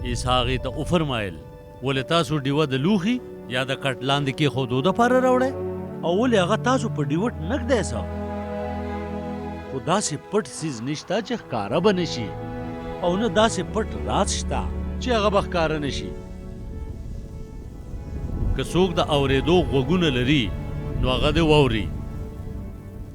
عیسی هغې ته وفرمایل ولې تاسو ډیوه د لوښي یا د کټ لاندې کېښودو دپاره راوړی او ولې هغه تاسو په ډیوټ نه ږدی څه خو داسې پټ څیز نشته چې ښکاره به نه شي او نه داسې پټ راز شته چې هغه به ښکاره نه شي که څوک د اورېدو غوږونه لري نو هغه دې واوري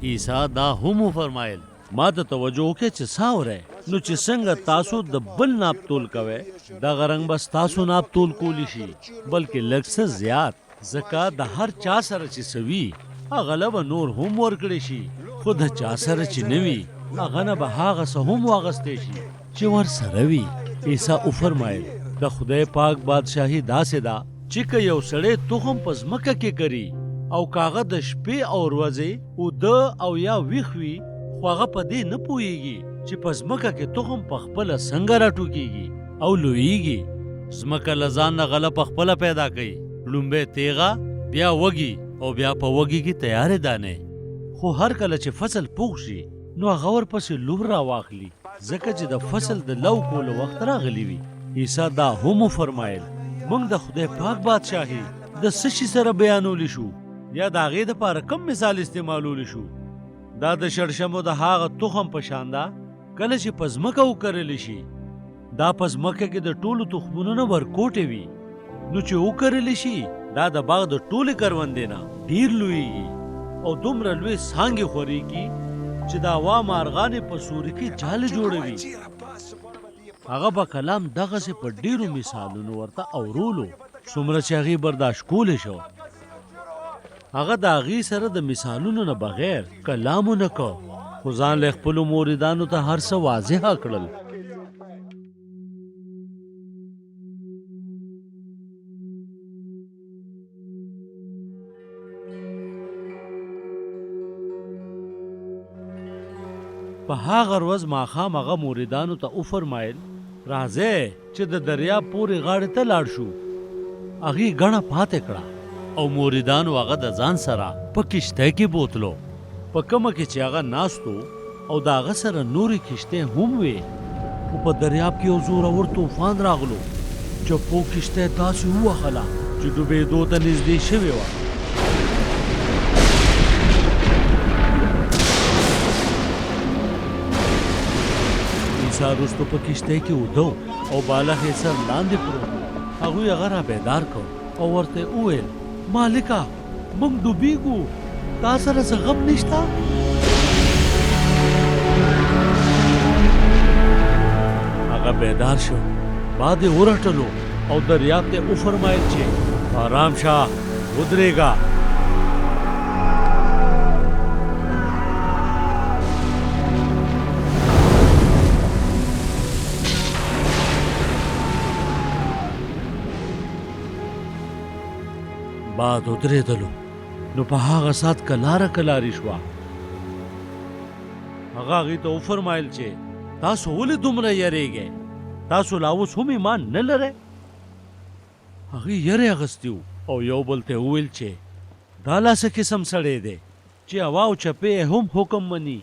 عیسی دا هم وفرمایل ما ته توجه وکړئ چې څه اورئ نو چې څنګه تاسو د بل ناپ تول کوئ دغه رنګ به ستاسو ناپ تول کولی شي بلکې لږ څه زیات ځکه د هر چا سره چې څه وي هغه له به نور هم ورکړی شي خو د چا سره چې نه وي هغه نه به هغه څه هم واخیستی شي چې ورسره وي عیسی وفرمایل د خدای پاک بادشاهي داسې ده چې که یو سړی تخم په ځمکه کې کري او کاغه د شپې او ورځې اوده او یا ویښ وي خو هغه په دې نه پوهیږي چې په ځمکه کې تخم په خپله څنګه راټوکېږي او لویږي ځمکه له ځان نه غله په خپله پیدا کوي لومبی تیغه بیا وږي او بیا په وږي کې تیارې دانې خو هر کله چې فصل پوخ شي نو هغه ورپسې لور راواخلي ځکه چې د فصل د لو کولو وخت راغلی وي عیسی دا هم وفرمایل موږ د خدای پاک بادشاهي د څه شي سره بیانولی شو یا د هغې دپاره کم مثال استعمالولی شو دا د شړشمو د هغه تخم په شان ده کله چې په ځمکه وکرلی شي دا په ځمکه کې د ټولو تخمونو نه ورکوټې وي نو چې وکرلی شي دا د باغ د ټولې کروندې نه ډېر لویږي او دومره لوی څانګې خورېږي چې د هوا مارغانې په سوري کې جال جوړوي هغه به کلام دغسې په ډېرو مثالونو ورته اورولو څومره چې هغې برداشت کولی شو هغه د هغې سره د مثالونو نه بغیر کلام ونه کو خو ځان له خپلو موریدانو ته هر څه واضحه کړل په هغه ورځ ماښام هغه موریدانو ته وفرمایل راځئ چې د دریاب پورې غاړې ته لاړ شو هغې ګڼه پاتې کړه او موریدانو هغه د ځان سره په کښتۍ کې بوتلو په کومه کې چې هغه ناستو او د هغه سره نورې کښتۍ هم وې خو په دریاب کې یو زورور طوفان راغلو چپو کښتۍ داسې ووهله چې ډوبېدو ته نږدې شوې وه عیسی وروستو په کښتۍ کې اوده او بالښت یې سر لاندې پروت هغوی هغه را بیدار کړ او ورته وویل مالکه موږ ډوبېږو تا سره څه غم نشته هغه بیدار شو باد یې ورټلو او دریاب ته وفرمایل چې آرام شه ودرېږه باد ودرېدلو نو په هغه ساعت کلاره کلاري شوه هغه هغې ته وفرمایل چې تاسو ولې دومره یریږئ تاسو لا اوس هم ایمان نه لرئ هغې یرې اخیستي وو او یو بل ته وویل چې دا لا څه قسم سړی دی چې هوا او چپې هم حکم مني